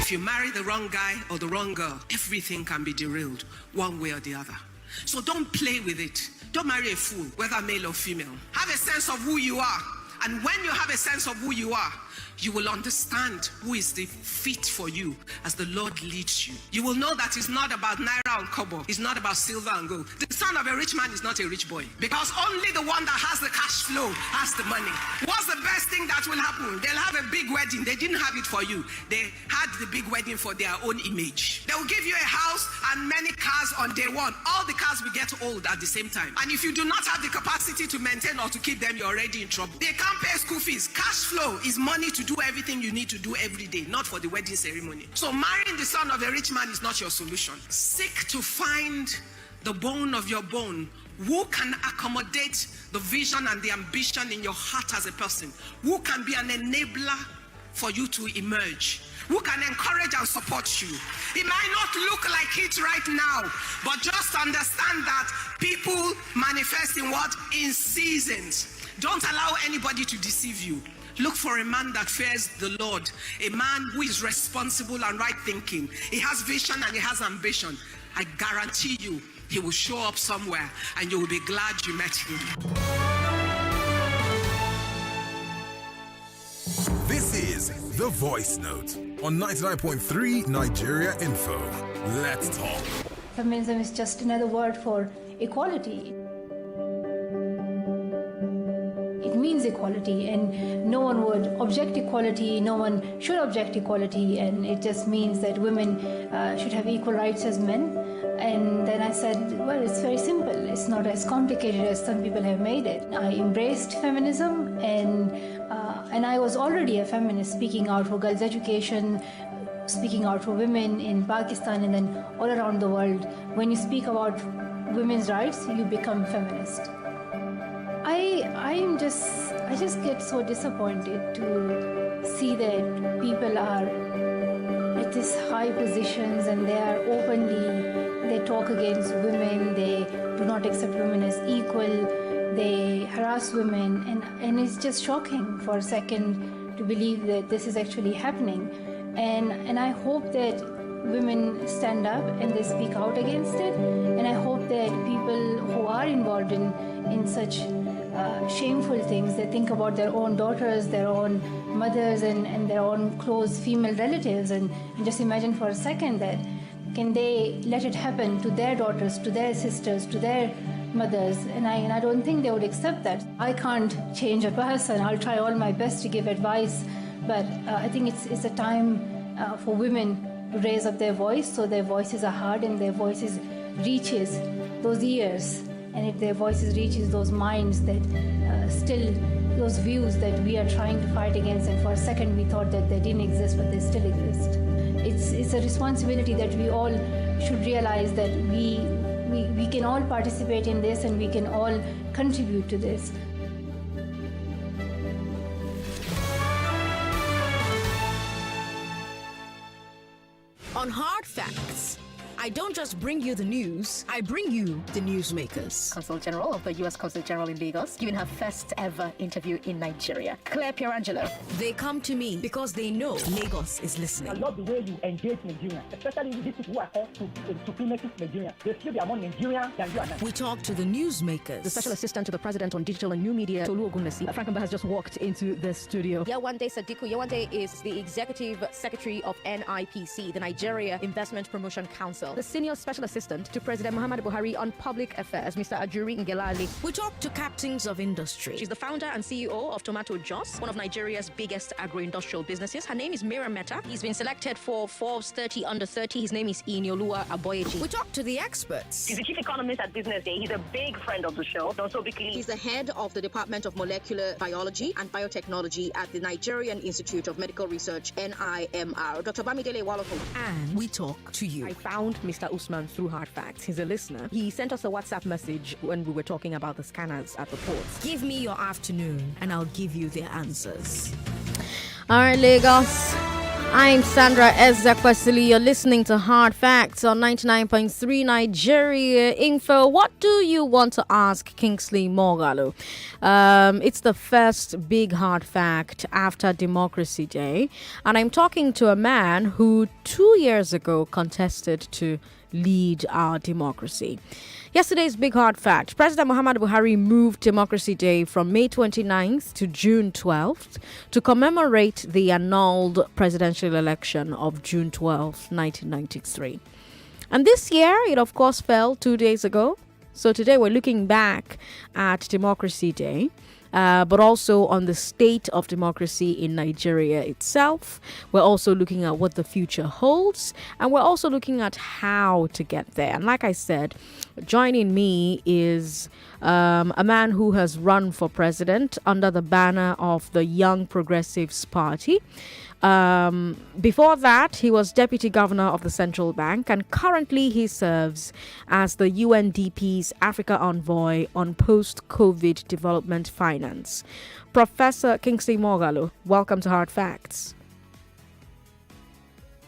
If you marry the wrong guy or the wrong girl, everything can be derailed one way or the other. So don't play with it. Don't marry a fool, whether male or female. Have a sense of who you are. And when you have a sense of who you are, you will understand who is the fit for you as the Lord leads you. You will know that it's not about naira and kobo. It's not about silver and gold. The son of a rich man is not a rich boy, because only the one that has the cash flow has the money. What's the best thing that will happen? They'll have a big wedding. They didn't have it for you. They had the big wedding for their own image. They will give you a house and many cars on day one. All the cars will get old at the same time. And if you do not have the capacity to maintain or to keep them, you're already in trouble. They can't pay school fees. Cash flow is money to do everything you need to do every day, not for the wedding ceremony. So marrying the son of a rich man is not your solution. Seek to find the bone of your bone, who can accommodate the vision and the ambition in your heart as a person, who can be an enabler for you to emerge, who can encourage and support you. It might not look like it right now, but just understand that people manifest in what? In seasons. Don't allow anybody to deceive you. Look for a man that fears the Lord, a man who is responsible and right thinking. He has vision and he has ambition. I guarantee you, he will show up somewhere and you will be glad you met him. This is The Voice Note on 99.3 Nigeria Info. Let's talk. Feminism is just another word for equality. It means equality, and no one would object equality, no one should object equality, and it just means that women should have equal rights as men. And then I said, well, it's very simple. It's not as complicated as some people have made it. I embraced feminism, and I was already a feminist, speaking out for girls' education, speaking out for women in Pakistan and then all around the world. When you speak about women's rights, you become feminist. I just get so disappointed to see that people are at these high positions and they talk against women, they do not accept women as equal, they harass women, and it's just shocking for a second to believe that this is actually happening. And I hope that women stand up and they speak out against it, and I hope that people who are involved in such shameful things, they think about their own daughters, their own mothers, and their own close female relatives, and just imagine for a second that can they let it happen to their daughters, to their sisters, to their mothers, and I don't think they would accept that. I can't change a person. I'll try all my best to give advice, but I think it's a time for women to raise up their voice, so their voices are heard and their voices reaches those ears, and if their voices reaches those minds that still, those views that we are trying to fight against, and for a second we thought that they didn't exist, but they still exist. It's a responsibility that we all should realize that we can all participate in this and we can all contribute to this. On Hard Facts, I don't just bring you the news, I bring you the newsmakers. Consul General of the U.S. Consul General in Lagos, giving her first ever interview in Nigeria. Claire Pierangelo. They come to me because they know Lagos is listening. I love the way you engage Nigerians, especially these people who are called supremacist Nigerians. They feel they are more Nigerian than you and I. We talk to the newsmakers. The Special Assistant to the President on Digital and New Media, Tolu Ogunlesi. Frank Mba has just walked into the studio. Yewande Sadiku. Yewande is the Executive Secretary of NIPC, the Nigeria Investment Promotion Council. The Senior Special Assistant to President Muhammadu Buhari on Public Affairs, Mr. Ajuri Ngelali. We talk to captains of industry. She's the founder and CEO of Tomato Jos, one of Nigeria's biggest agro-industrial businesses. Her name is Mira Meta. He's been selected for Forbes 30 Under 30. His name is Inioluwa Aboyeji. We talk to the experts. He's the chief economist at Business Day. He's a big friend of the show. Also, he's the head of the Department of Molecular Biology and Biotechnology at the Nigerian Institute of Medical Research, NIMR. Dr. Bamidele Waloko. And we talk to you. I found Mr. Usman through Hard Facts. He's a listener. He sent us a WhatsApp message when we were talking about the scanners at the ports. Give me your afternoon and I'll give you the answers. All right, Lagos. I'm Sandra Ezekwesili. You're listening to Hard Facts on 99.3 Nigeria Info. What do you want to ask Kingsley Moghalu? It's the first big hard fact after Democracy Day. And I'm talking to a man who 2 years ago contested to lead our democracy. Yesterday's big hard fact. President Muhammadu Buhari moved Democracy Day from May 29th to June 12th to commemorate the annulled presidential election of June 12th, 1993. And this year, it of course fell 2 days ago. So today we're looking back at Democracy Day. But also on the state of democracy in Nigeria itself. We're also looking at what the future holds, and we're also looking at how to get there. And like I said, joining me is a man who has run for president under the banner of the Young Progressives Party. Before that, he was deputy governor of the central bank, and currently he serves as the UNDP's Africa envoy on post-COVID development finance. Professor Kingsley Moghalu, welcome to Hard Facts.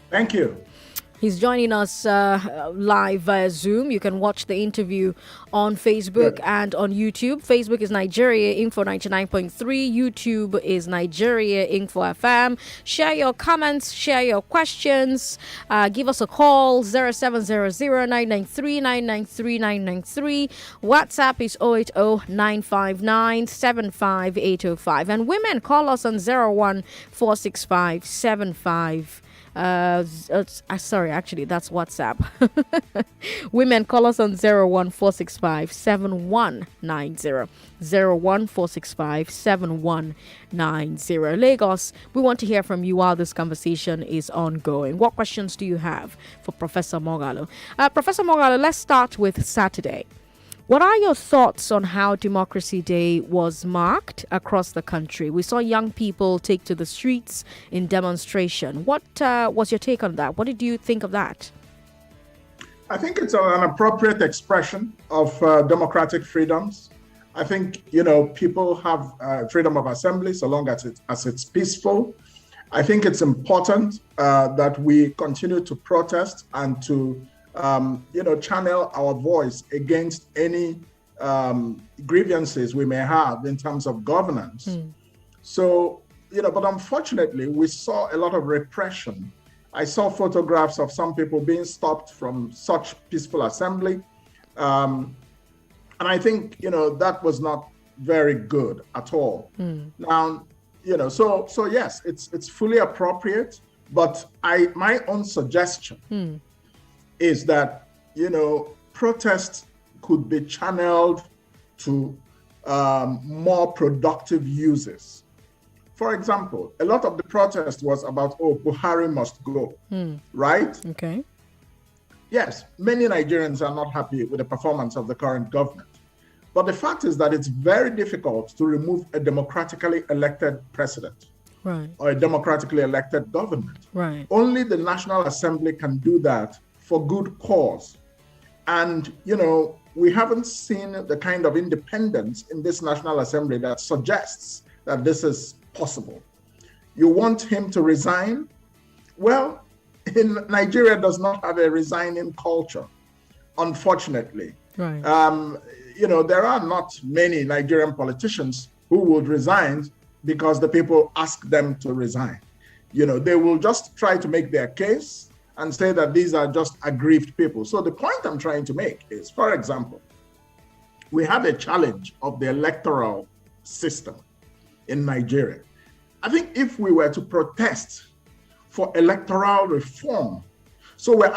Thank you. He's joining us live via Zoom. You can watch the interview on Facebook and on YouTube. Facebook is Nigeria Info 99.3. YouTube is Nigeria Info FM. Share your comments, share your questions. Give us a call, 0700-993-993-993. WhatsApp is 080-959-75805. And women, call us on 01-465-75. Sorry, actually, that's WhatsApp. Women, call us on 01465-7190. 01465-7190. Lagos, we want to hear from you while this conversation is ongoing. What questions do you have for Professor Moghalu? Professor Moghalu, let's start with Saturday. What are your thoughts on how Democracy Day was marked across the country? We saw young people take to the streets in demonstration. What was your take on that? What did you think of that? I think it's an appropriate expression of democratic freedoms. I think, people have freedom of assembly so long as it's peaceful. I think it's important that we continue to protest and to channel our voice against any grievances we may have in terms of governance. So, but unfortunately, we saw a lot of repression. I saw photographs of some people being stopped from such peaceful assembly. And I think, that was not very good at all. Now, so yes, it's fully appropriate, but my own suggestion is that, protests could be channeled to more productive uses. For example, a lot of the protest was about, Buhari must go, right? Okay. Yes, many Nigerians are not happy with the performance of the current government. But the fact is that it's very difficult to remove a democratically elected president. Right. Or a democratically elected government. Right. Only the National Assembly can do that for good cause. And, we haven't seen the kind of independence in this National Assembly that suggests that this is possible. You want him to resign? Well, Nigeria does not have a resigning culture, unfortunately. Right. There are not many Nigerian politicians who would resign because the people ask them to resign. They will just try to make their case and say that these are just aggrieved people. So the point I'm trying to make is, for example, we have a challenge of the electoral system in Nigeria. I think if we were to protest for electoral reform, so we're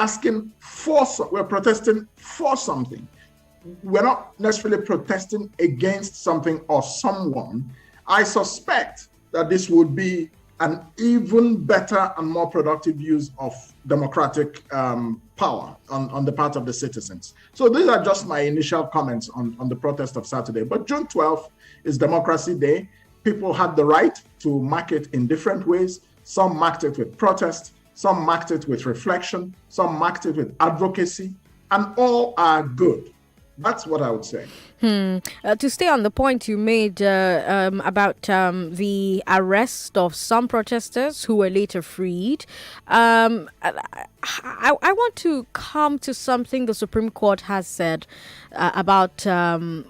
protesting for something. We're not necessarily protesting against something or someone. I suspect that this would be an even better and more productive use of democratic power on the part of the citizens. So these are just my initial comments on the protest of Saturday. But June 12th is Democracy Day. People had the right to mark it in different ways. Some marked it with protest, some marked it with reflection, some marked it with advocacy, and all are good. That's what I would say. To stay on the point you made about the arrest of some protesters who were later freed, I want to come to something the Supreme Court has said about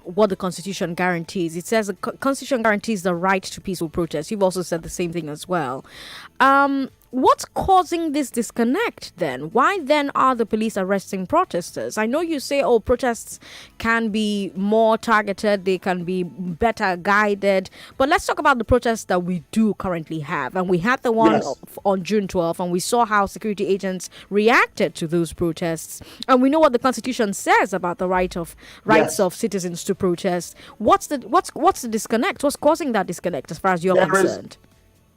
what the Constitution guarantees. It says the Constitution guarantees the right to peaceful protest. You've also said the same thing as well. What's causing this disconnect then? Why then are the police arresting protesters? I know you say, protests can be more targeted, they can be better guided. But let's talk about the protests that we do currently have. And we had the one on June 12th, and we saw how security agents reacted to those protests. And we know what the Constitution says about the rights of citizens to protest. What's the disconnect? What's causing that disconnect as far as you're concerned?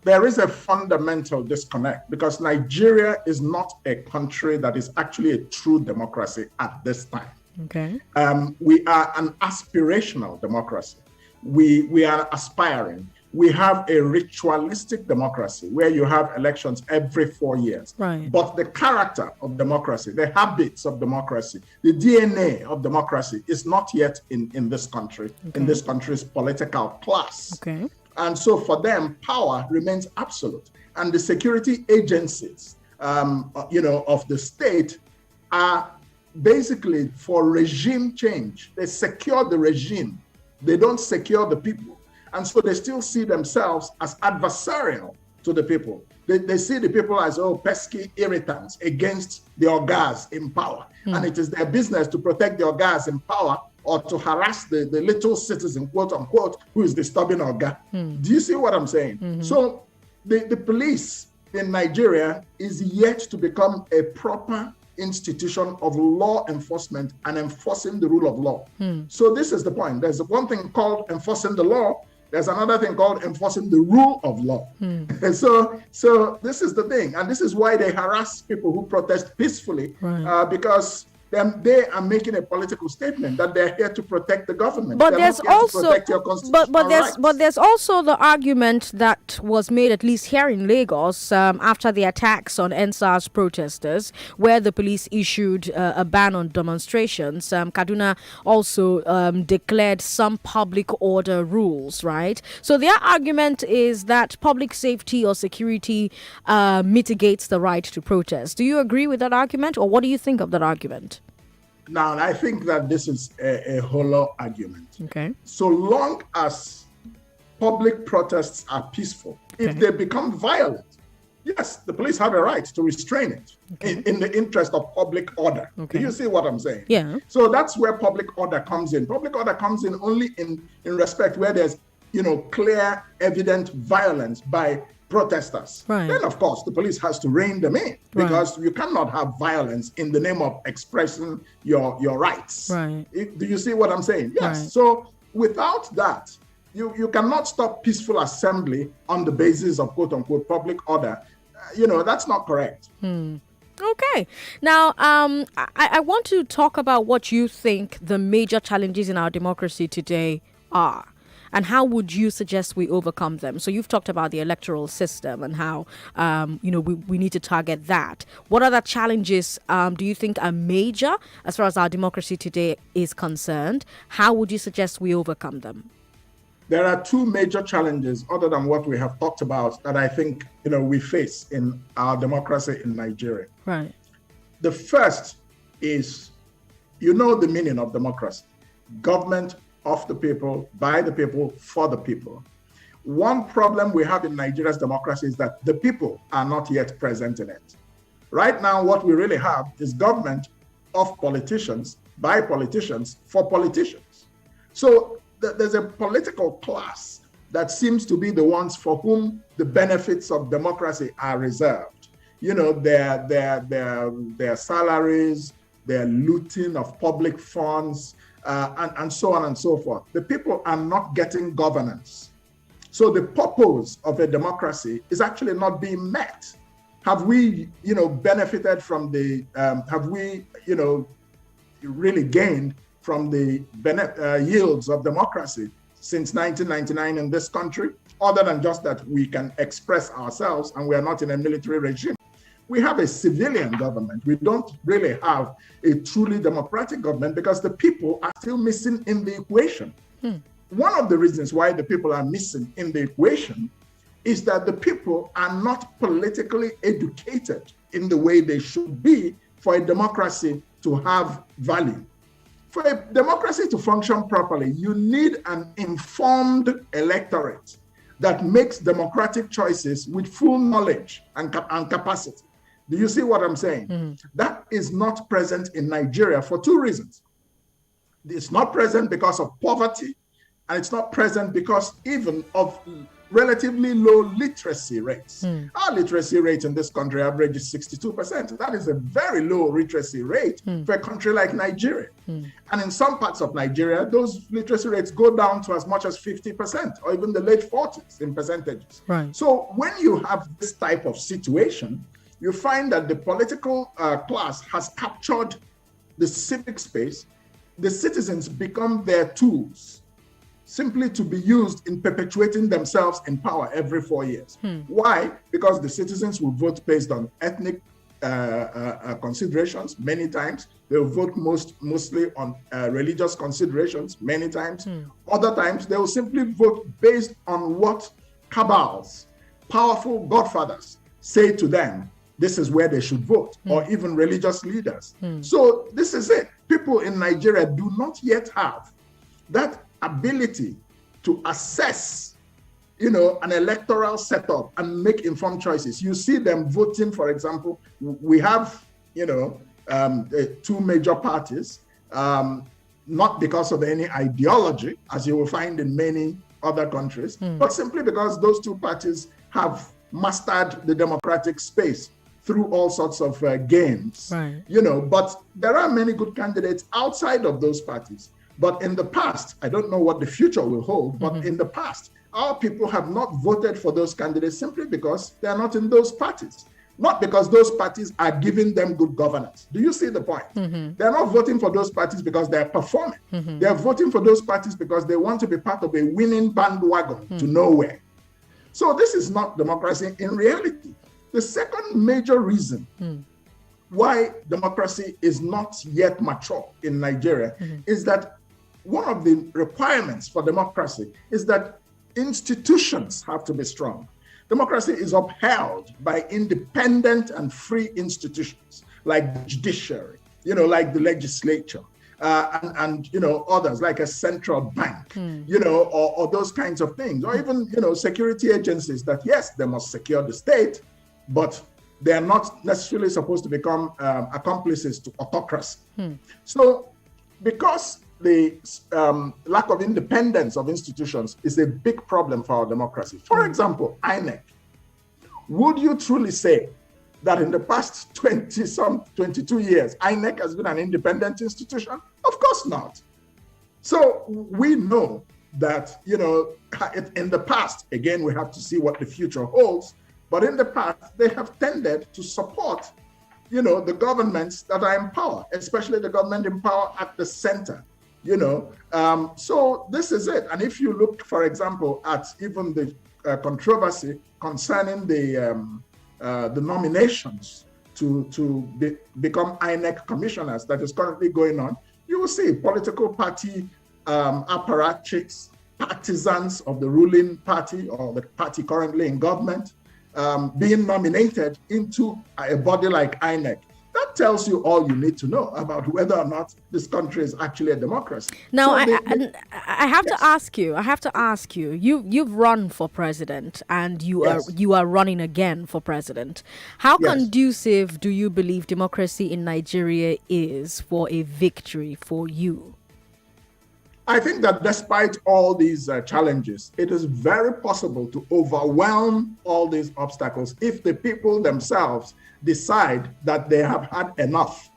There is a fundamental disconnect because Nigeria is not a country that is actually a true democracy at this time. Okay. We are an aspirational democracy. We are aspiring. We have a ritualistic democracy where you have elections every 4 years. Right. But the character of democracy, the habits of democracy, the DNA of democracy is not yet in this country, in this country's political class. Okay. And so for them, power remains absolute. And the security agencies, of the state are basically for regime change. They secure the regime. They don't secure the people. And so they still see themselves as adversarial to the people. They see the people as, pesky irritants against the ogas in power. And it is their business to protect the ogas in power or to harass the little citizen, quote unquote, who is disturbing oga. Do you see what I'm saying? So the police in Nigeria is yet to become a proper institution of law enforcement and enforcing the rule of law. So this is the point. There's one thing called enforcing the law. There's another thing called enforcing the rule of law. And so this is the thing. And this is why they harass people who protest peacefully, because they are making a political statement that they're here to protect the government. But they're there's also but there's also the argument that was made, at least here in Lagos, after the attacks on NSAS protesters, where the police issued a ban on demonstrations. Kaduna also declared some public order rules, right? So their argument is that public safety or security mitigates the right to protest. Do you agree with that argument, or what do you think of that argument? Now, I think that this is a hollow argument. Okay. So long as public protests are peaceful, if they become violent, yes, the police have a right to restrain it in the interest of public order. Do you see what I'm saying? Yeah. So that's where public order comes in. Public order comes in only in respect where there's, clear, evident violence by protesters. Right. Then, of course, the police has to rein them in because you cannot have violence in the name of expressing your rights. Right. Do you see what I'm saying? Yes. Right. So without that, you cannot stop peaceful assembly on the basis of quote unquote public order. That's not correct. Okay. Now, I want to talk about what you think the major challenges in our democracy today are. And how would you suggest we overcome them? So you've talked about the electoral system and how, we need to target that. What other challenges do you think are major as far as our democracy today is concerned? How would you suggest we overcome them? There are two major challenges other than what we have talked about that I think, we face in our democracy in Nigeria. Right. The first is, the meaning of democracy. Government of the people, by the people, for the people. One problem we have in Nigeria's democracy is that the people are not yet present in it. Right now, what we really have is government of politicians, by politicians, for politicians. So there's a political class that seems to be the ones for whom the benefits of democracy are reserved. Their salaries, their looting of public funds, and so on and so forth. The people are not getting governance. So the purpose of a democracy is actually not being met. Have we, benefited from have we, really gained from the yields of democracy since 1999 in this country, other than just that we can express ourselves and we are not in a military regime? we have a civilian government. We don't really have a truly democratic government because the people are still missing in the equation. One of the reasons why the people are missing in the equation is that the people are not politically educated in the way they should be for a democracy to have value. For a democracy to function properly, you need an informed electorate that makes democratic choices with full knowledge and capacity. Do you see what I'm saying? That is not present in Nigeria for two reasons. It's not present because of poverty, and it's not present because even of relatively low literacy rates. Our literacy rate in this country averages 62%. That is a very low literacy rate for a country like Nigeria. And in some parts of Nigeria, those literacy rates go down to as much as 50% or even the late 40s in percentages. Right. So when you have this type of situation, you find that the political class has captured the civic space. The citizens become their tools, simply to be used in perpetuating themselves in power every 4 years. Why? Because the citizens will vote based on ethnic considerations many times. They'll vote mostly on religious considerations many times. Other times, they will simply vote based on what cabals, powerful godfathers say to them, this is where they should vote, or even religious leaders. So this is it. People in Nigeria do not yet have that ability to assess, an electoral setup and make informed choices. You see them voting, for example, we have, two major parties, not because of any ideology, as you will find in many other countries, but simply because those two parties have mastered the democratic space through all sorts of games. Right. But there are many good candidates outside of those parties. But in the past, I don't know what the future will hold, but in the past, our people have not voted for those candidates simply because they are not in those parties, not because those parties are giving them good governance. Do you see the point? They're not voting for those parties because they're performing. They're voting for those parties because they want to be part of a winning bandwagon to nowhere. So this is not democracy in reality. The second major reason why democracy is not yet mature in Nigeria is that one of the requirements for democracy is that institutions have to be strong. Democracy is upheld by independent and free institutions like the judiciary, like the legislature, and others like a central bank, or those kinds of things, or even, security agencies that, yes, they must secure the state, but they are not necessarily supposed to become accomplices to autocracy. So because the lack of independence of institutions is a big problem for our democracy. For example, INEC. Would you truly say that in the past 22 years, INEC has been an independent institution? Of course not. So we know that, in the past, again, we have to see what the future holds, but in the past, they have tended to support, the governments that are in power, especially the government in power at the center. So this is it. And if you look, for example, at even the controversy concerning the nominations to become INEC commissioners that is currently going on, you will see political party apparatchiks, partisans of the ruling party or the party currently in government being nominated into a body like INEC. That tells you all you need to know about whether or not this country is actually a democracy. Now, So I have to ask you. You've run for president, and you are running again for president. How conducive do you believe democracy in Nigeria is for a victory for you? I think that despite all these challenges, it is very possible to overwhelm all these obstacles if the people themselves decide that they have had enough.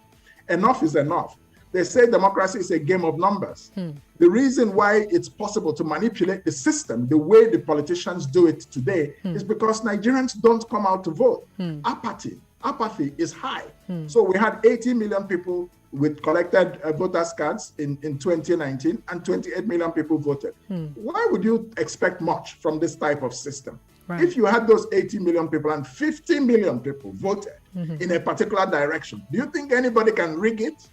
Enough is enough. They say democracy is a game of numbers. The reason why it's possible to manipulate the system the way the politicians do it today is because Nigerians don't come out to vote. Apathy is high. So we had 80 million people with collected voters' cards in 2019, and 28 million people voted. Why would you expect much from this type of system? Right. If you had those 80 million people and 50 million people voted in a particular direction, do you think anybody can rig it?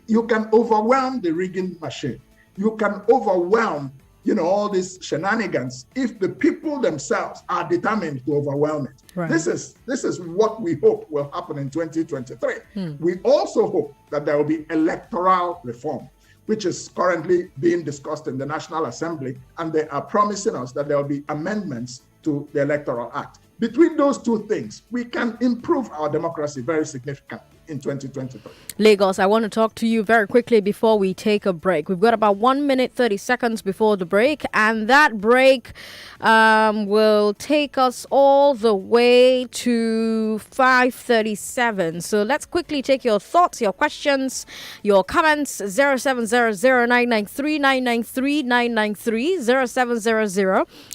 You can overwhelm the rigging machine. You can overwhelm, all these shenanigans if the people themselves are determined to overwhelm it. Right. This is what we hope will happen in 2023. We also hope that there will be electoral reform, which is currently being discussed in the National Assembly, and they are promising us that there will be amendments to the Electoral Act. Between those two things, we can improve our democracy very significantly in 2023. Lagos, I want to talk to you very quickly before we take a break. We've got about 1 minute, 30 seconds before the break, and that break will take us all the way to 5:37. So let's quickly take your thoughts, your questions, your comments. 0700-993-993-993,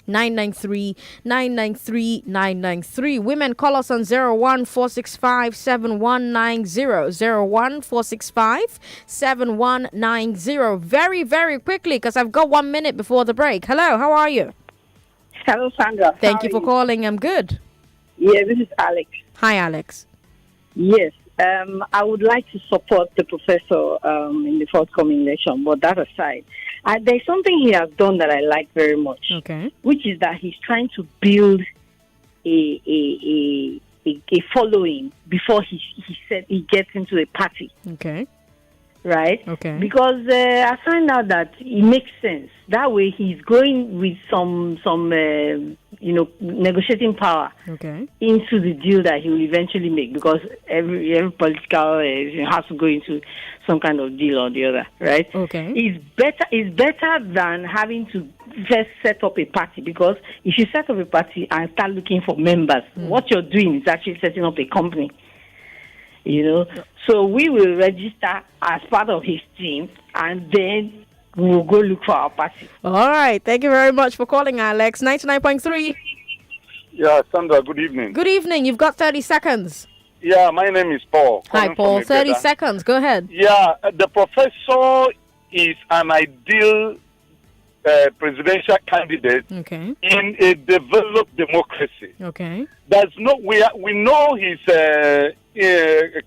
0700-993-993-993. Women, call us on 01-465-7190, 01-465-7190. Very, very quickly, because I've got 1 minute before the break. Hello, how are you? Hello, Sandra. Thank you for calling. I'm good. Yeah, this is Alex. Hi, Alex. Yes, I would like to support the professor in the forthcoming election, but that aside, there's something he has done that I like very much. Okay. Which is that he's trying to build a following before he said he gets into a party. Okay. Right? Okay. Because I find out that it makes sense. That way he's going with some negotiating power into the deal that he will eventually make, because every political has to go into some kind of deal or the other, right? Okay. It's better than having to just set up a party, because if you set up a party and start looking for members, what you're doing is actually setting up a company. So we will register as part of his team, and then we'll go look for our party. All right. Thank you very much for calling, Alex. 99.3. Yeah, Sandra, good evening. Good evening. You've got 30 seconds. Yeah, my name is Paul. Hi, Paul. 30 seconds. Go ahead. Yeah, the professor is an ideal presidential candidate in a developed democracy. Okay. There's no, we know his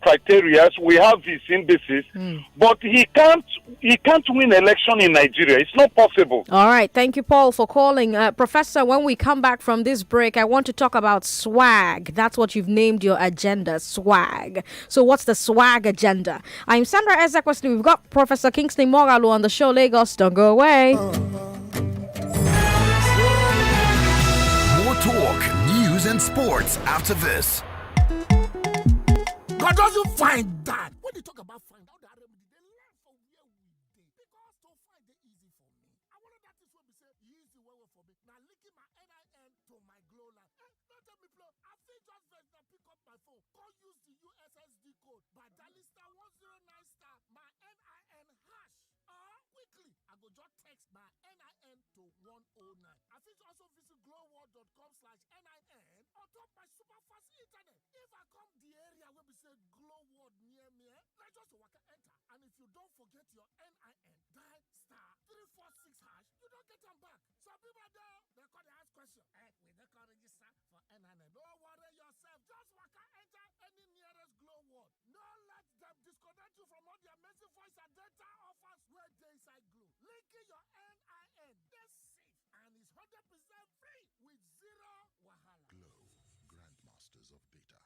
criteria. We have his indices, but he can't win election in Nigeria. It's not possible. All right. Thank you, Paul, for calling. Professor, when we come back from this break, I want to talk about swag. That's what you've named your agenda, swag. So what's the swag agenda? I'm Sandra Ezekwesili. We've got Professor Kingsley Moghalu on the show. Lagos, don't go away. More talk, news, and sports after this. God doesn't find that. When they talk about find out the remedy, they learn from where we did. Because to find it easy for me. I wanted that is what we say easy way for me. Now linking my NIN to my glow line. Don't tell me flow. I think just first now pick up my phone. Go use the USSD code by dialing *109* my NIN hash. Or quickly, I go just text my NIN to 109. I think also visit glowworld.com/NIN on top my super fast internet. If I come the area where we say glow world near me, let's just walk enter. And if you don't forget your NIN, dial *346#. You don't get them back. Some people there, they call the ask question. We don't call register for NIN. Don't worry yourself. Just walk enter any nearest glow world. Don't let them disconnect you from all the amazing voice and data offers where they inside glow. Linking your NIN, they're safe and it's 100% free with zero wahala. Glow, grandmasters of data.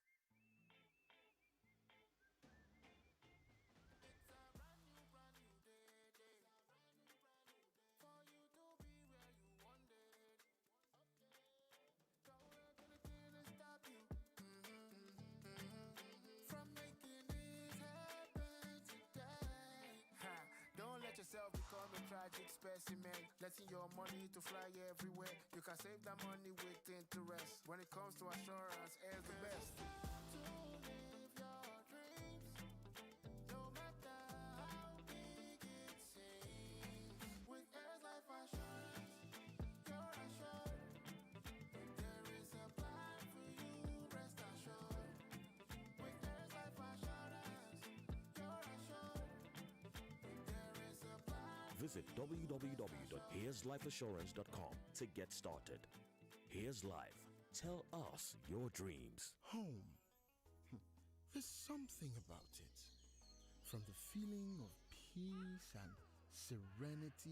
Yourself become a tragic specimen, letting your money to fly everywhere. You can save that money with interest. When it comes to assurance, air's the best. To live your dreams, no matter how big it seems. With Air's Life Assurance, you're assured. There is a plan for you, rest assured. With Air's Life Assurance, you're assured. Visit www.airslifeassurance.com to get started. Here's life. Tell us your dreams. Home. There's something about it. From the feeling of peace and serenity.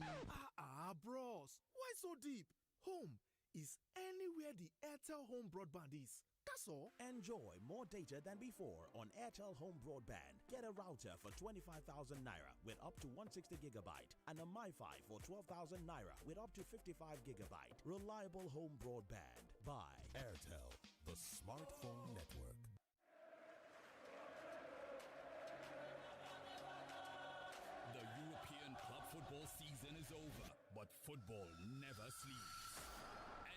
Bros. Why so deep? Home is anywhere the Airtel Home broadband is. That's all. Enjoy more data than before on Airtel Home Broadband. Get a router for 25,000 naira with up to 160 gigabyte and a MiFi for 12,000 naira with up to 55 gigabyte. Reliable home broadband by Airtel, the smartphone network. The European club football season is over, but football never sleeps.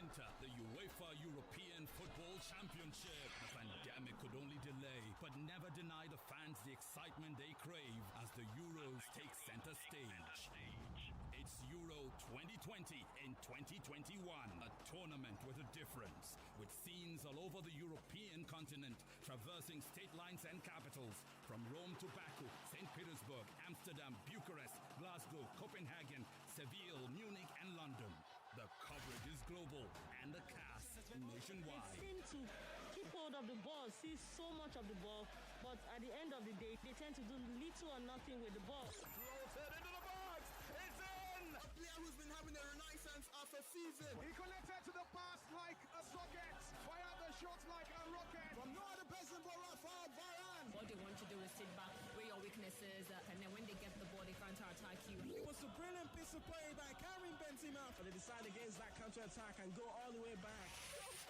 Enter the UEFA European Football Championship. The pandemic could only delay, but never deny the fans the excitement they crave as the Euros take center stage. It's Euro 2020 in 2021, a tournament with a difference, with scenes all over the European continent, traversing state lines and capitals, from Rome to Baku, St. Petersburg, Amsterdam, Bucharest, Glasgow, Copenhagen, Seville, Munich, and London. The coverage is global, and the cast nationwide. They seem to keep hold of the ball, see so much of the ball, but at the end of the day, they tend to do little or nothing with the ball. Floated into the box. It's in. A player who's been having a renaissance after season. He connected to the pass like a socket, fired the shot like a rocket. From no other person but Rafael Varane. What they want to do is sit back, where your weaknesses, and then when they get the ball, they counter-attack you. It was a brilliant piece of play by Karim Benzema. But they decided against that counter-attack and go all the way back.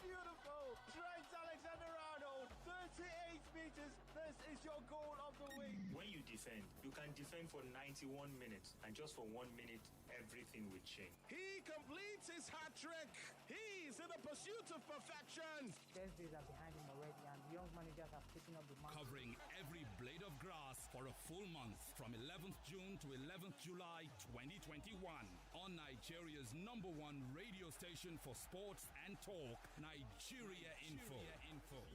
Beautiful. Trent Alexander-Arnold, 38 meters. This is your goal of the week. When you defend, you can defend for 91 minutes, and just for 1 minute, everything will change. He completes his hat trick. He's in the pursuit of perfection. Best days are behind him already, and the young managers have taken up the mantle. Covering every blade of grass for a full month from 11th June to 11th July 2021 on Nigeria's #1 radio station for sports and talk, Nigeria Info.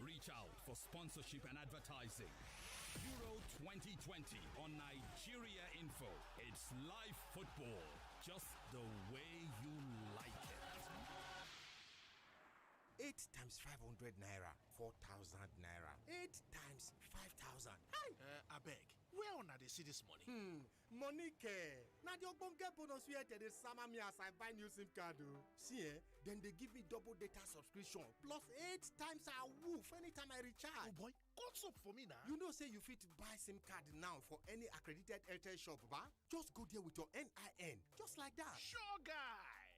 Reach out for sponsorship and advertising. Euro 2020 on Nigeria Info. It's live football, just the way you like it. 8 times 500 naira, 4,000 naira. 8 times 5,000. I beg. Where on they see this money? Money care. Now the ogbonge bonus where they summer me as I buy new SIM card. See, then they give me double data subscription plus 8 times a woof anytime I recharge. Oh boy, what's up for me now? You know, say you fit buy SIM card now for any accredited Airtel shop, ba? Just go there with your NIN, just like that. Sure guy.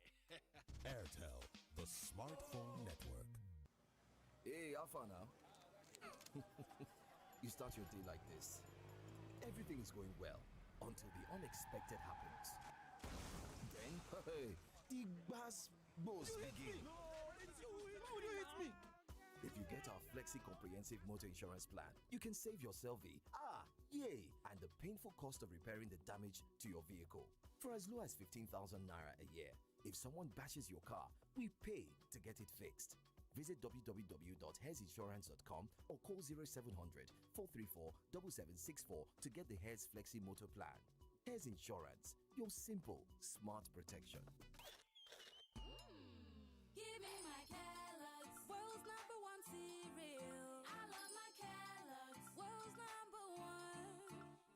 Airtel, the smartphone network. Hey, Alpha now. You start your day like this. Everything is going well until the unexpected happens. Then, hey, the bass boss begin. No, it's you. How would you hit me? If you get our Flexi Comprehensive Motor Insurance Plan, you can save yourself yay, and the painful cost of repairing the damage to your vehicle for as low as 15,000 naira a year. If someone bashes your car, we pay to get it fixed. Visit www.hairsinsurance.com or call 0700 434 7764 to get the Hairs Flexi Motor Plan. Hairs Insurance, your simple, smart protection. Give me my Kellogg's, world's #1 cereal. I love my Kellogg's, world's #1.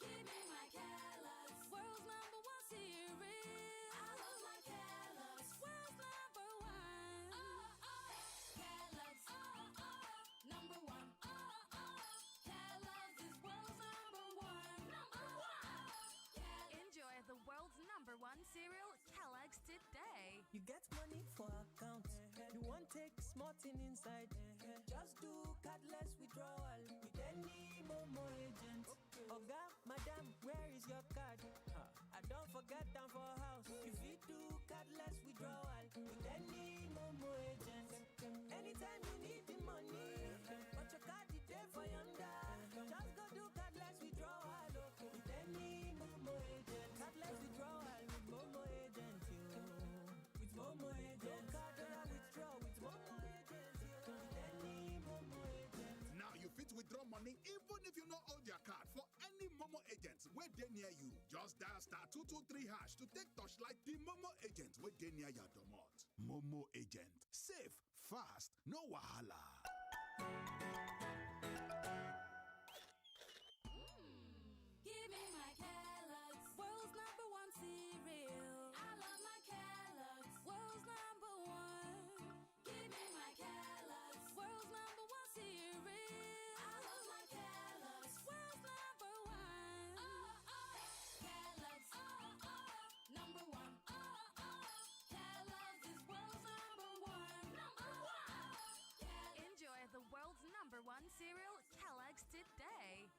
Give me my Kellogg's, world's #1 cereal. I love my Kellogg's, world's #1. Kellogg's, #1. Kellogg's is world's #1. Enjoy the world's #1 cereal, Kellogg's, today. You get money for account. You want take small thing inside. Just do cardless withdrawal with any Momo agent. Oga, madam, where is your card? I don't forget them for house. If you do cardless withdrawal with any Momo agent. Anytime you need the money, but your card is there for yonder. Just go do cardless withdrawal with any Momo agent. Cardless withdrawal with Momo agent, with Momo agent. Card withdraw with Momo agent, with any Momo agent. Now you fit withdraw money even if you not hold your card for any Momo agents where they near you. Just dial *223# to take touchlight the Momo agent where they near your domot. Momo agent. Safe, fast, no wahala. Give me my Kellogg's, world's number one cereal. I love my Kellogg's, world's number one. Give me my Kellogg's, world's number one cereal. I love my Kellogg's, world's number one. Kellogg's, number one. Kellogg's is world's number one. Enjoy the world's number one cereal, Kellogg's today.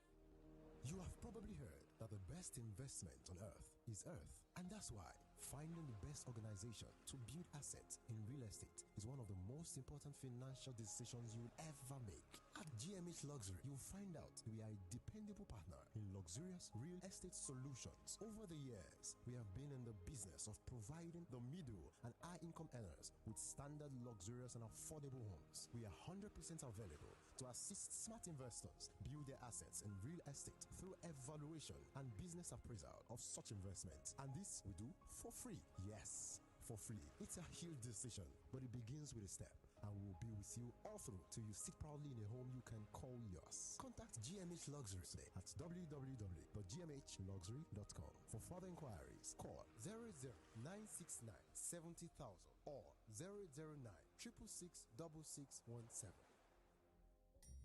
You have probably heard that the best investment on earth is earth. And that's why finding the best organization to build assets in real estate is one of the most important financial decisions you will ever make. At GMH Luxury, you'll find out we are a dependable partner in luxurious real estate solutions. Over the years, we have been in the business of providing the middle and high income earners with standard, luxurious and affordable homes. We are 100% available to assist smart investors build their assets in real estate through evaluation and business appraisal of such investments. And this we do for free. Yes, for free. It's a huge decision, but it begins with a step. And we'll be with you all through till you sit proudly in a home you can call yours. Contact GMH Luxury today at www.gmhluxury.com. For further inquiries, call 00969 70,000 or 009 666 6617.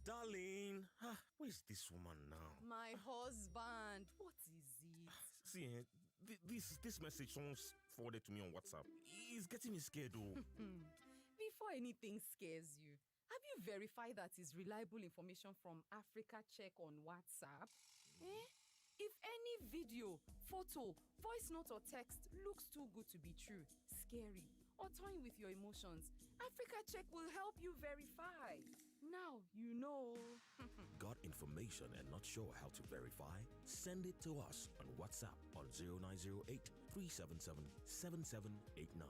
Darling, where's this woman now? My husband, what is it? See, this message someone forwarded to me on WhatsApp. It's getting me scared, though. Before anything scares you, have you verified that it's reliable information from Africa Check on WhatsApp? If any video, photo, voice note or text looks too good to be true, scary, or toying with your emotions, Africa Check will help you verify. Now you know. Got information and not sure how to verify? Send it to us on WhatsApp on 0908 377 7789.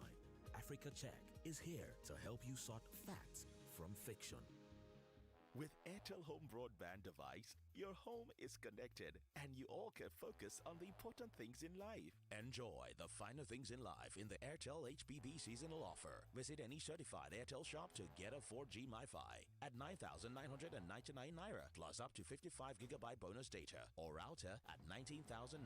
Africa Check is here to help you sort facts from fiction. With Airtel Home Broadband device, your home is connected and you all can focus on the important things in life. Enjoy the finer things in life in the Airtel HBB seasonal offer. Visit any certified Airtel shop to get a 4G MiFi at 9,999 Naira plus up to 55 gigabyte bonus data, or router at 19,999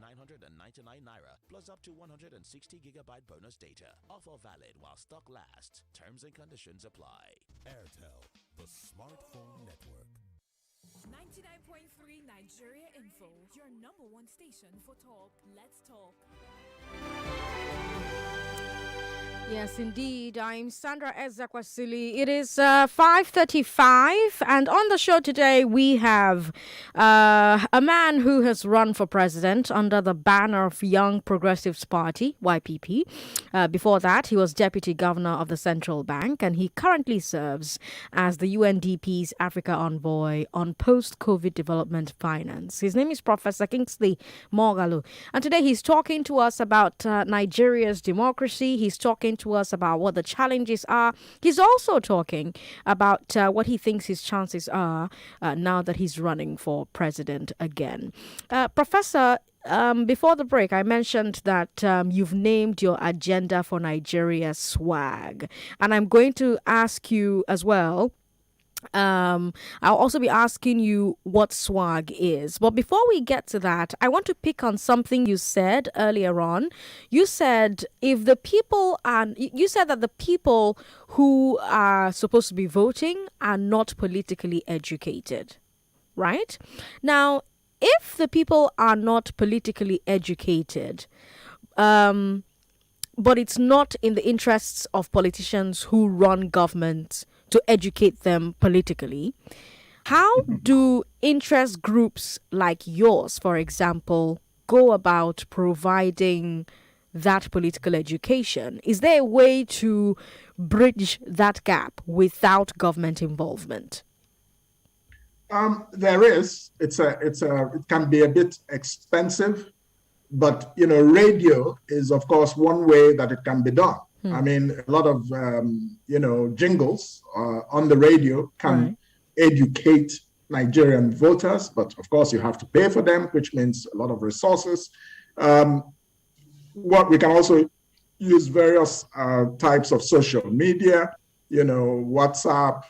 Naira plus up to 160 gigabyte bonus data. Offer valid while stock lasts. Terms and conditions apply. Airtel, the smartphone network. 99.3 Nigeria Info, your number one station for talk. Let's talk. Yes, indeed. I'm Sandra Ezekwesili. It is 5:35, and on the show today we have a man who has run for president under the banner of Young Progressives Party, YPP. Before that, he was deputy governor of the Central Bank, and he currently serves as the UNDP's Africa envoy on post-COVID development finance. His name is Professor Kingsley Moghalu, and today he's talking to us about Nigeria's democracy. He's talking to us about what the challenges are. He's also talking about what he thinks his chances are now that he's running for president again. Professor, before the break, I mentioned that you've named your agenda for Nigeria swag. And I'm going to ask you as well. I'll also be asking you what swag is. But before we get to that, I want to pick on something you said earlier on. You said you said that the people who are supposed to be voting are not politically educated, right? Now, if the people are not politically educated, but it's not in the interests of politicians who run governments to educate them politically, how do interest groups like yours, for example, go about providing that political education? Is there a way to bridge that gap without government involvement? There is. It can be a bit expensive, but radio is of course one way that it can be done. I mean, a lot of jingles on the radio can educate Nigerian voters, but of course you have to pay for them, which means a lot of resources. What we can also use various types of social media. WhatsApp,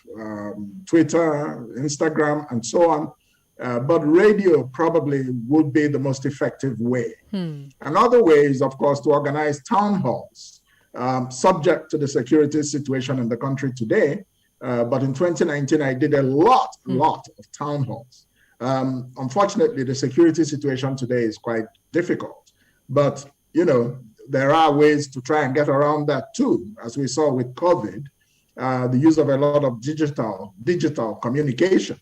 Twitter, Instagram, and so on. But radio probably would be the most effective way. Another way is, of course, to organize town halls, subject to the security situation in the country today. But in 2019, I did a lot of town halls. Unfortunately, the security situation today is quite difficult. But, there are ways to try and get around that too, as we saw with COVID, the use of a lot of digital communication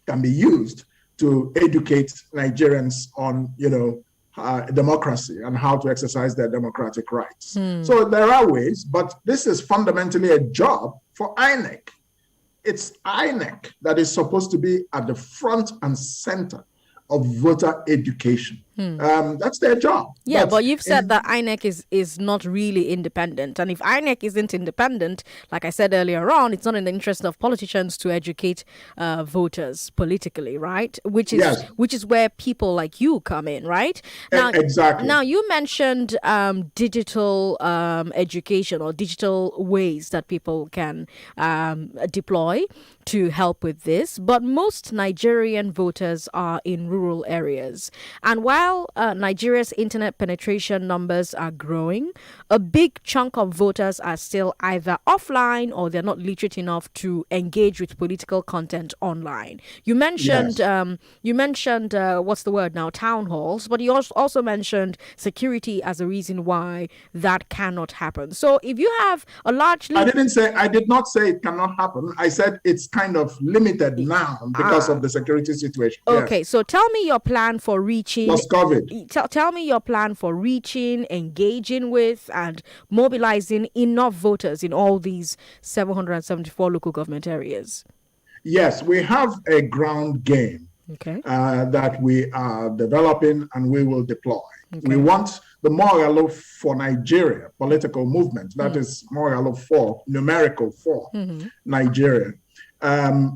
can be used to educate Nigerians on, democracy and how to exercise their democratic rights. So there are ways, but this is fundamentally a job for INEC. It's INEC that is supposed to be at the front and center of voter education. That's their job. Yeah, but you've said that INEC is not really independent. And if INEC isn't independent, like I said earlier on, it's not in the interest of politicians to educate voters politically, right? Which is where people like you come in, right? Now, exactly. Now, you mentioned digital education or digital ways that people can deploy to help with this. But most Nigerian voters are in rural areas. And while Nigeria's internet penetration numbers are growing, a big chunk of voters are still either offline or they're not literate enough to engage with political content online. You mentioned, what's the word now, town halls, but you also mentioned security as a reason why that cannot happen. So if you have a largely... I did not say it cannot happen. I said it's kind of limited now because of the security situation. Okay, yes. So tell me your plan for reaching... COVID. Tell me your plan for reaching, engaging with, and mobilizing enough voters in all these 774 local government areas. Yes, we have a ground game that we are developing and we will deploy. We want the Moghalu for Nigeria political movement, that is Moghalu for, numerical for Nigeria.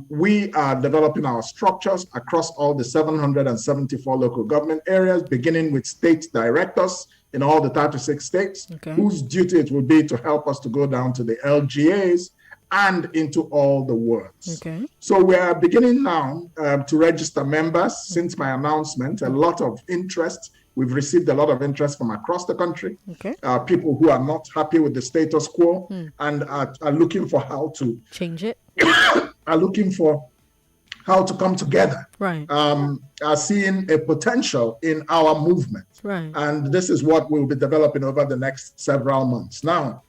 We are developing our structures across all the 774 local government areas, beginning with state directors in all the 36 states, whose duty it will be to help us to go down to the LGAs and into all the wards. So we are beginning now to register members. Since my announcement, a lot of interest. We've received a lot of interest from across the country. People who are not happy with the status quo and are looking for how to change it. Are looking for how to come together. Are seeing a potential in our movement. And this is what we'll be developing over the next several months. Now,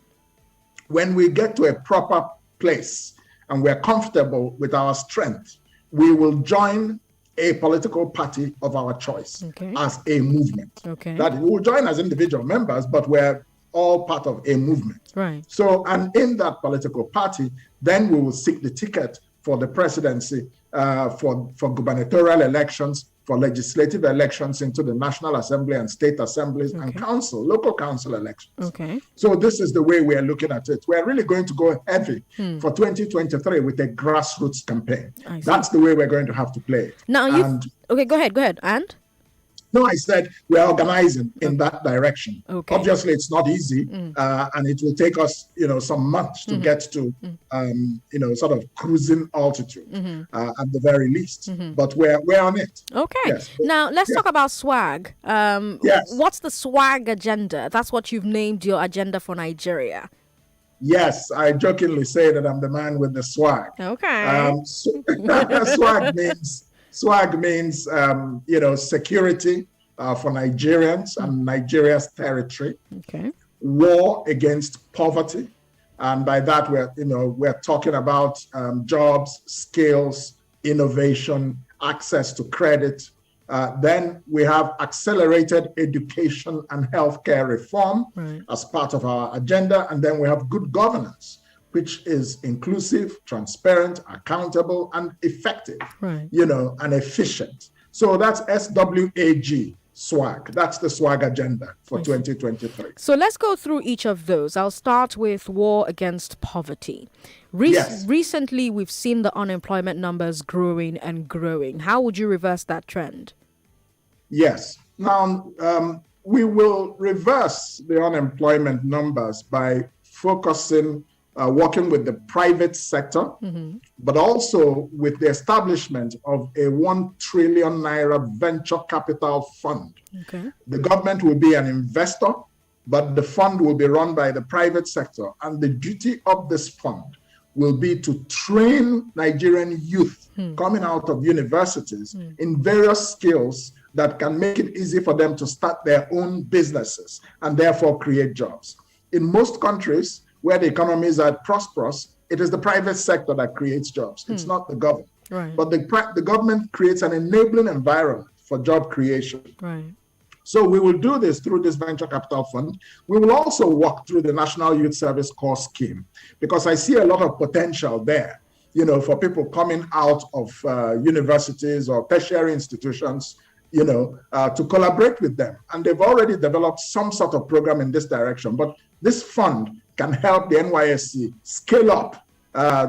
when we get to a proper place and we're comfortable with our strength, we will join a political party of our choice as a movement. That we will join as individual members, but we're all part of a movement. So, and in that political party, then we will seek the ticket for the presidency, for gubernatorial elections, for legislative elections into the National Assembly and state assemblies and council, local council elections. So this is the way we are looking at it. We're really going to go heavy for 2023 with a grassroots campaign. That's the way we're going to have to play. Now, go ahead. And? No, I said we're organizing in that direction. Obviously, it's not easy, and it will take us, some months to get to, sort of cruising altitude at the very least. But we're on it. Yes. Now let's talk about swag. What's the swag agenda? That's what you've named your agenda for Nigeria. Yes, I jokingly say that I'm the man with the swag. Swag means, security for Nigerians and Nigeria's territory. War against poverty, and by that we're talking about jobs, skills, innovation, access to credit. Then we have accelerated education and healthcare reform as part of our agenda, and then we have good governance, which is inclusive, transparent, accountable, and effective, and efficient. So that's SWAG, swag. That's the swag agenda for 2023. So let's go through each of those. I'll start with war against poverty. Recently, we've seen the unemployment numbers growing and growing. How would you reverse that trend? Yes. Now, we will reverse the unemployment numbers by focusing working with the private sector, but also with the establishment of a 1 trillion naira venture capital fund. Okay. The government will be an investor, but the fund will be run by the private sector. And the duty of this fund will be to train Nigerian youth coming out of universities in various skills that can make it easy for them to start their own businesses and therefore create jobs. In most countries where the economies are prosperous, it is the private sector that creates jobs. It's not the government. Right. But the government creates an enabling environment for job creation. Right. So we will do this through this venture capital fund. We will also work through the National Youth Service Corps scheme, because I see a lot of potential there, for people coming out of universities or tertiary institutions, to collaborate with them. And they've already developed some sort of program in this direction. But this fund can help the NYSC scale up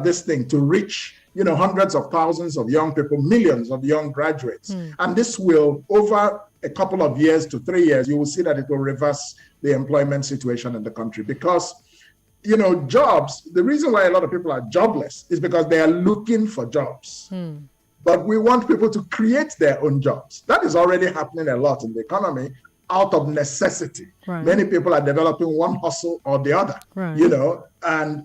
this thing to reach, hundreds of thousands of young people, millions of young graduates. And this will, over a couple of years to 3 years, you will see that it will reverse the employment situation in the country. Because, jobs, the reason why a lot of people are jobless is because they are looking for jobs. But we want people to create their own jobs. That is already happening a lot in the economy out of necessity. Right. Many people are developing one hustle or the other, Right.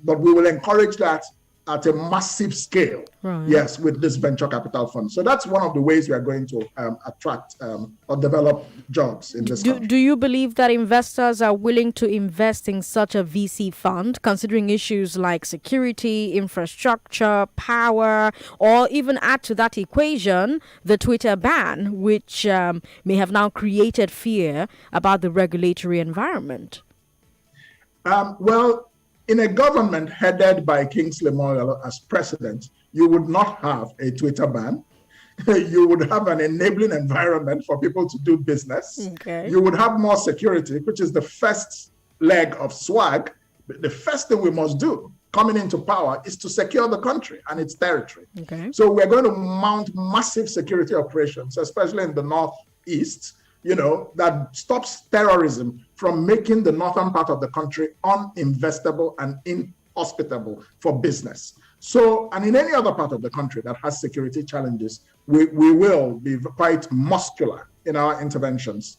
but we will encourage that at a massive scale, Right. yes, with this venture capital fund. So that's one of the ways we are going to attract or develop jobs in this country. Do you believe that investors are willing to invest in such a VC fund, considering issues like security, infrastructure, power, or even add to that equation the Twitter ban, which may have now created fear about the regulatory environment? Well, in a government headed by Kingsley Moghalu as president, you would not have a Twitter ban. You would have an enabling environment for people to do business. Okay. You would have more security, which is the first leg of swag. The first thing we must do coming into power is to secure the country and its territory. Okay. So we're going to mount massive security operations, especially in the northeast, that stops terrorism from making the northern part of the country uninvestable and inhospitable for business. So, and in any other part of the country that has security challenges, we will be quite muscular in our interventions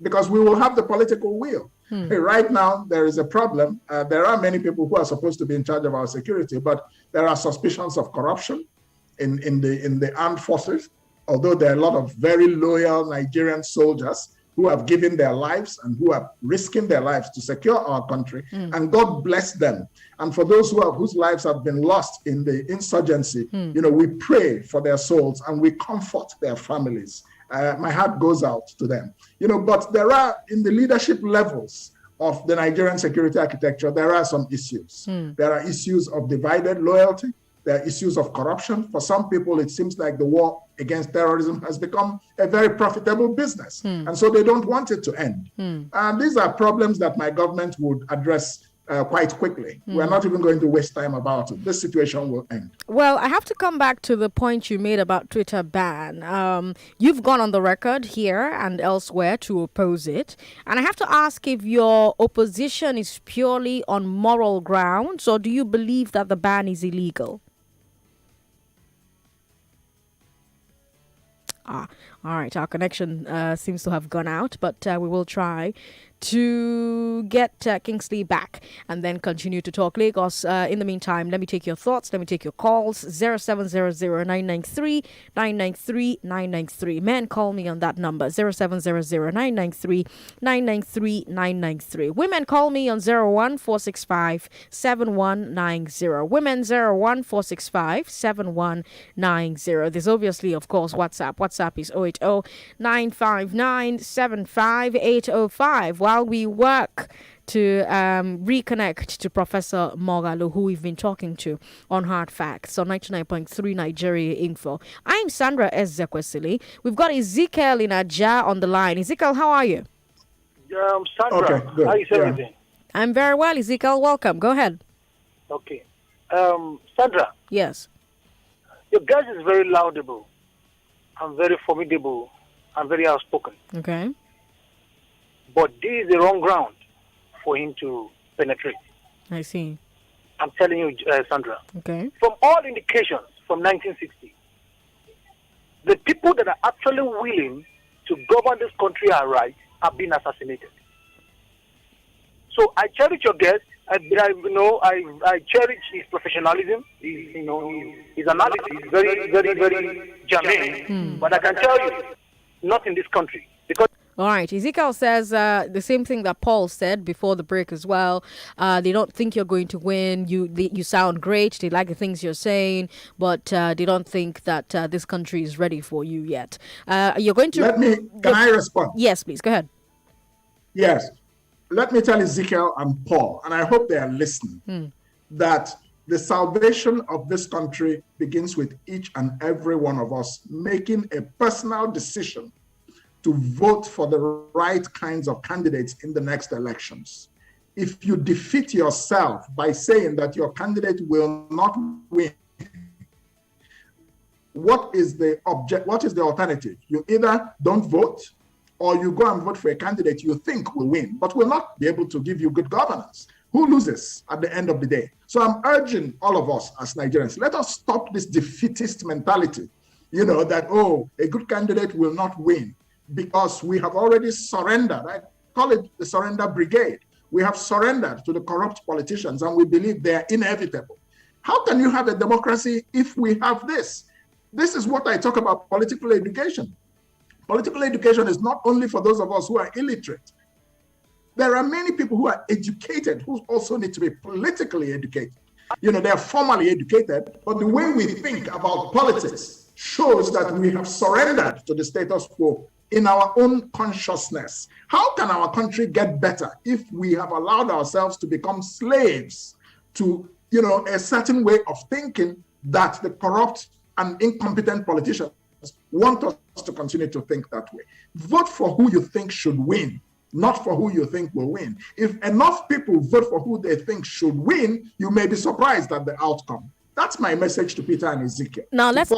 because we will have the political will. Right now, there is a problem. There are many people who are supposed to be in charge of our security, but there are suspicions of corruption in the armed forces. Although there are a lot of very loyal Nigerian soldiers who have given their lives and who are risking their lives to secure our country, and God bless them. And for those whose lives have been lost in the insurgency, we pray for their souls and we comfort their families. My heart goes out to them. But there are, in the leadership levels of the Nigerian security architecture, there are some issues. There are issues of divided loyalty. There are issues of corruption. For some people, it seems like the war against terrorism has become a very profitable business. And so they don't want it to end. And these are problems that my government would address quite quickly. We're not even going to waste time about it. This situation will end. Well, I have to come back to the point you made about Twitter ban. You've gone on the record here and elsewhere to oppose it. And I have to ask if your opposition is purely on moral grounds, or do you believe that the ban is illegal? All right. Our connection seems to have gone out, but we will try to get Kingsley back and then continue to talk Lagos. In the meantime, let me take your thoughts. Let me take your calls. 0700-993-993-993. Men, call me on that number. 0700-993-993-993. Women, call me on 01465-7190. Women, 01465-7190. There's obviously, of course, WhatsApp. WhatsApp is 080-959-75805. While we work to reconnect to Professor Moghalu, who we've been talking to on Hard Facts on 99.3 Nigeria Info. I'm Sandra Ezekwesili. We've got Ezekiel in Aja on the line. Ezekiel, how are you? Sandra, okay, good. How is everything? I'm very well, Ezekiel. Welcome. Go ahead. Okay. Sandra. Yes. Your guy is very laudable and very formidable and very outspoken. Okay. But this is the wrong ground for him to penetrate. I see. I'm telling you, Sandra. Okay. From all indications from 1960, the people that are actually willing to govern this country outright have been assassinated. So I cherish your guest. I cherish his professionalism. His analysis is very, very, very germane. But I can tell you, not in this country. Because all right. Ezekiel says the same thing that Paul said before the break as well. They don't think you're going to win. You sound great. They like the things you're saying, but they don't think that this country is ready for you yet. You're going to... Can I respond? Yes, please. Go ahead. Yes. Let me tell Ezekiel and Paul, and I hope they are listening, that the salvation of this country begins with each and every one of us making a personal decision to vote for the right kinds of candidates in the next elections. If you defeat yourself by saying that your candidate will not win, what is the alternative? You either don't vote, or you go and vote for a candidate you think will win, but will not be able to give you good governance. Who loses at the end of the day? So I'm urging all of us as Nigerians, let us stop this defeatist mentality, that, a good candidate will not win because we have already surrendered. I call it the surrender brigade. We have surrendered to the corrupt politicians and we believe they are inevitable. How can you have a democracy if we have this? This is what I talk about political education. Political education is not only for those of us who are illiterate. There are many people who are educated who also need to be politically educated. They are formally educated, but the way we think about politics shows that we have surrendered to the status quo in our own consciousness. How can our country get better if we have allowed ourselves to become slaves to, a certain way of thinking that the corrupt and incompetent politicians want us to continue to think that way? Vote for who you think should win, not for who you think will win. If enough people vote for who they think should win, you may be surprised at the outcome. That's my message to Peter and Ezekiel. Now let's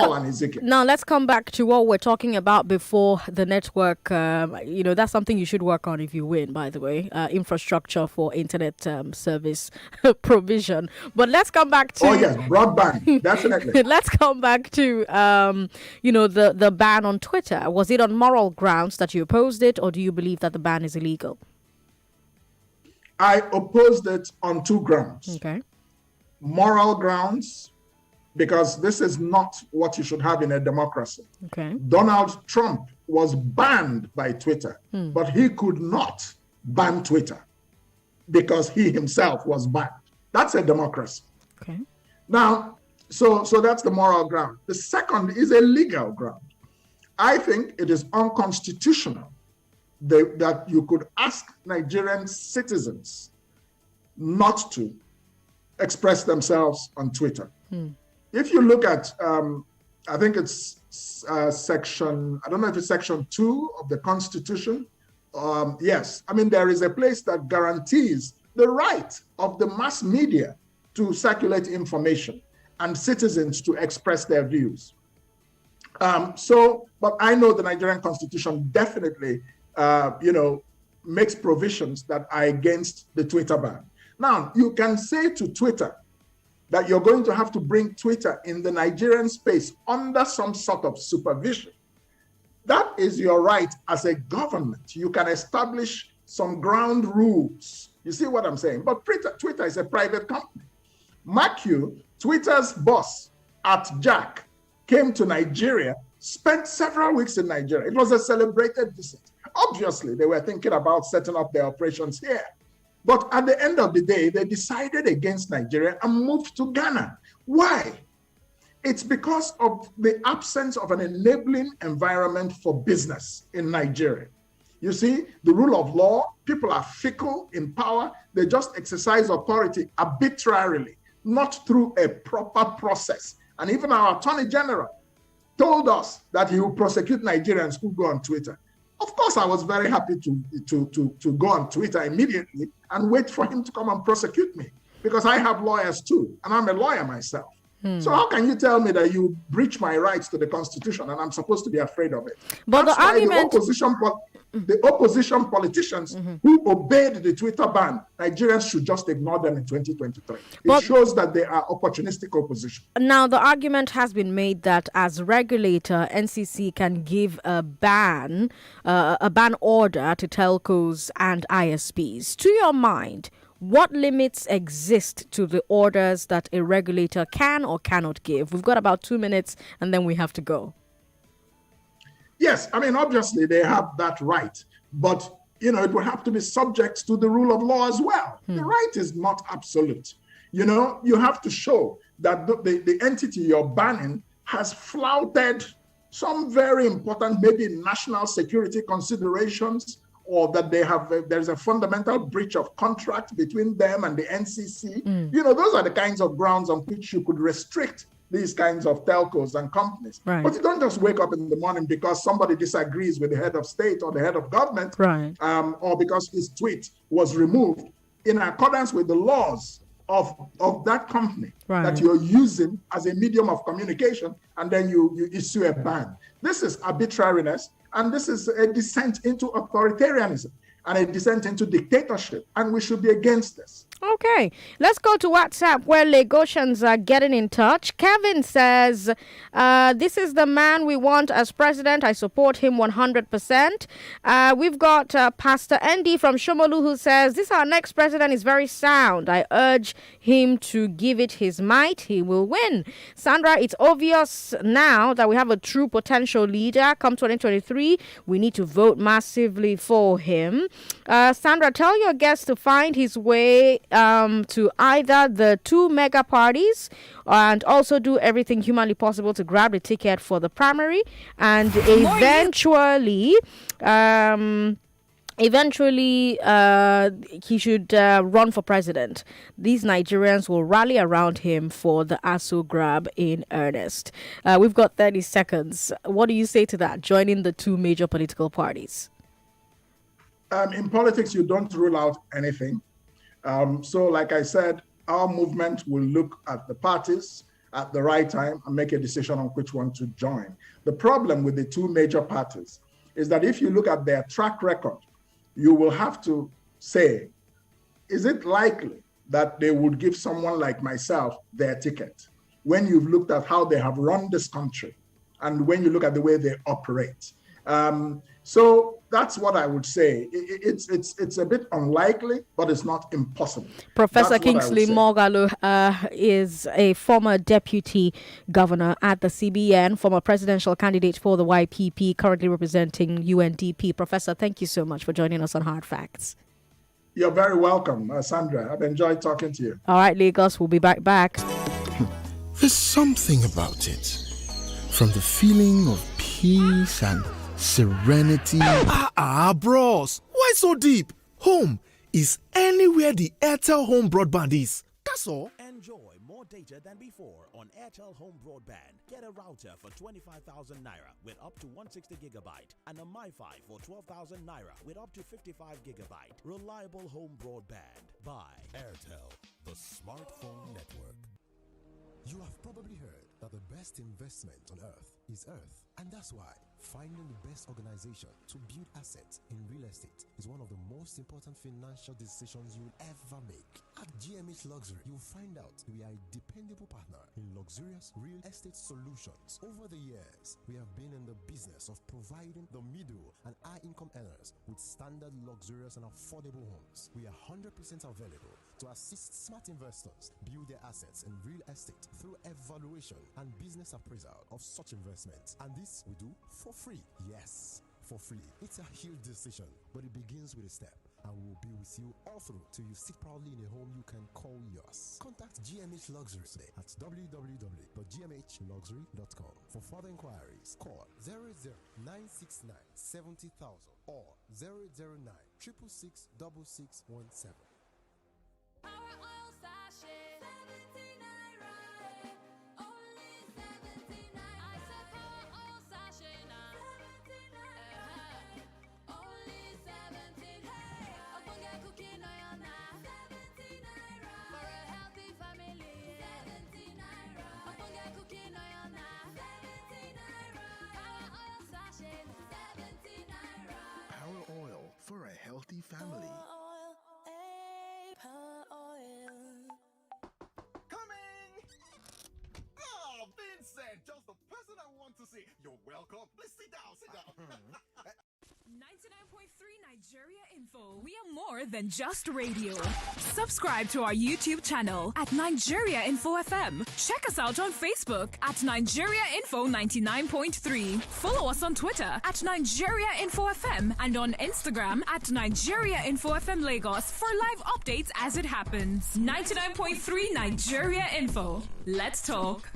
come back to what we're talking about before the network. That's something you should work on if you win, by the way. Infrastructure for internet service provision. But let's come back to... Oh, yes, broadband, definitely. Let's come back to, the ban on Twitter. Was it on moral grounds that you opposed it, or do you believe that the ban is illegal? I opposed it on two grounds. Okay. Moral grounds, because this is not what you should have in a democracy. Okay. Donald Trump was banned by Twitter, but he could not ban Twitter because he himself was banned. That's a democracy. Okay. Now, so that's the moral ground. The second is a legal ground. I think it is unconstitutional that you could ask Nigerian citizens not to express themselves on Twitter. If you look at, I think it's section, I don't know if it's section 2 of the Constitution. Yes, there is a place that guarantees the right of the mass media to circulate information and citizens to express their views. But I know the Nigerian Constitution definitely, makes provisions that are against the Twitter ban. Now, you can say to Twitter that you're going to have to bring Twitter in the Nigerian space under some sort of supervision. That is your right as a government. You can establish some ground rules. You see what I'm saying? But Twitter is a private company. Mark you, Twitter's boss at Jack came to Nigeria, spent several weeks in Nigeria. It was a celebrated visit. Obviously, they were thinking about setting up their operations here. But at the end of the day, they decided against Nigeria and moved to Ghana. Why? It's because of the absence of an enabling environment for business in Nigeria. You see, the rule of law, people are fickle in power. They just exercise authority arbitrarily, not through a proper process. And even our Attorney General told us that he will prosecute Nigerians who go on Twitter. Of course, I was very happy to go on Twitter immediately and wait for him to come and prosecute me, because I have lawyers too, and I'm a lawyer myself. So how can you tell me that you breach my rights to the Constitution and I'm supposed to be afraid of it? But That's the argument... the opposition politicians who obeyed the Twitter ban, Nigerians should just ignore them in 2023. It shows that they are opportunistic opposition. Now, the argument has been made that as regulator, NCC can give a ban order to telcos and ISPs. To your mind, what limits exist to the orders that a regulator can or cannot give? We've got about 2 minutes and then we have to go. Yes, I mean, obviously they have that right, but, it would have to be subject to the rule of law as well. The right is not absolute. You have to show that the entity you're banning has flouted some very important, maybe national security considerations, or that there's a fundamental breach of contract between them and the NCC. Those are the kinds of grounds on which you could restrict these kinds of telcos and companies. Right. But you don't just wake up in the morning because somebody disagrees with the head of state or the head of government, right, or because his tweet was removed in accordance with the laws of that company that you're using as a medium of communication, and then you issue a ban. This is arbitrariness, and this is a descent into authoritarianism and a descent into dictatorship, and we should be against this. Okay, let's go to WhatsApp where Lagosians are getting in touch. Kevin says, this is the man we want as president. I support him 100%. We've got Pastor Andy from Shomolu who says, this our next president is very sound. I urge him to give it his might. He will win. Sandra, it's obvious now that we have a true potential leader. Come 2023, we need to vote massively for him. Sandra, tell your guests to find his way to either the two mega parties and also do everything humanly possible to grab the ticket for the primary and eventually he should run for president. These Nigerians will rally around him for the ASU grab in earnest. We've got 30 seconds. What do you say to that, joining the two major political parties? In politics, you don't rule out anything. So like I said, our movement will look at the parties at the right time and make a decision on which one to join. The problem with the two major parties is that if you look at their track record, you will have to say, is it likely that they would give someone like myself their ticket when you've looked at how they have run this country and when you look at the way they operate? So that's what I would say. It's a bit unlikely, but it's not impossible. Professor Kingsley Moghalu is a former deputy governor at the CBN, former presidential candidate for the YPP, currently representing UNDP. Professor, thank you so much for joining us on Hard Facts. You're very welcome, Sandra. I've enjoyed talking to you. All right, Lagos, we'll be back. There's something about it. From the feeling of peace and serenity. Bros, why so deep? Home is anywhere the Airtel home broadband is. That's all. Enjoy more data than before on Airtel Home Broadband. Get a router for 25,000 naira with up to 160 gigabyte and a MiFi for 12,000 naira with up to 55 gigabyte. Reliable home broadband by Airtel, the smartphone network. You have probably heard that the best investment on earth is earth, and that's why finding the best organization to build assets in real estate is one of the most important financial decisions you'll ever make. At GMH Luxury, you'll find out we are a dependable partner in luxurious real estate solutions. Over the years, we have been in the business of providing the middle and high income earners with standard, luxurious and affordable homes. We are 100% available to assist smart investors build their assets in real estate through evaluation and business appraisal of such investments. And this we do for free. Yes, for free. It's a huge decision, but it begins with a step, and we'll be with you all through till you sit proudly in a home you can call yours. Contact GMH Luxury today at www.gmhluxury.com. For further inquiries, call 00969 70,000 or 009 666 6617. family. Coming! Oh, Vincent, just the person I want to see. You're welcome. Please sit down, sit down. 99.3 Nigeria Info. We are more than just radio. Subscribe to our YouTube channel at Nigeria Info FM. Check us out on Facebook at Nigeria Info 99.3. Follow us on Twitter at Nigeria Info FM and on Instagram at Nigeria Info FM Lagos for live updates as it happens. 99.3 Nigeria Info. Let's talk.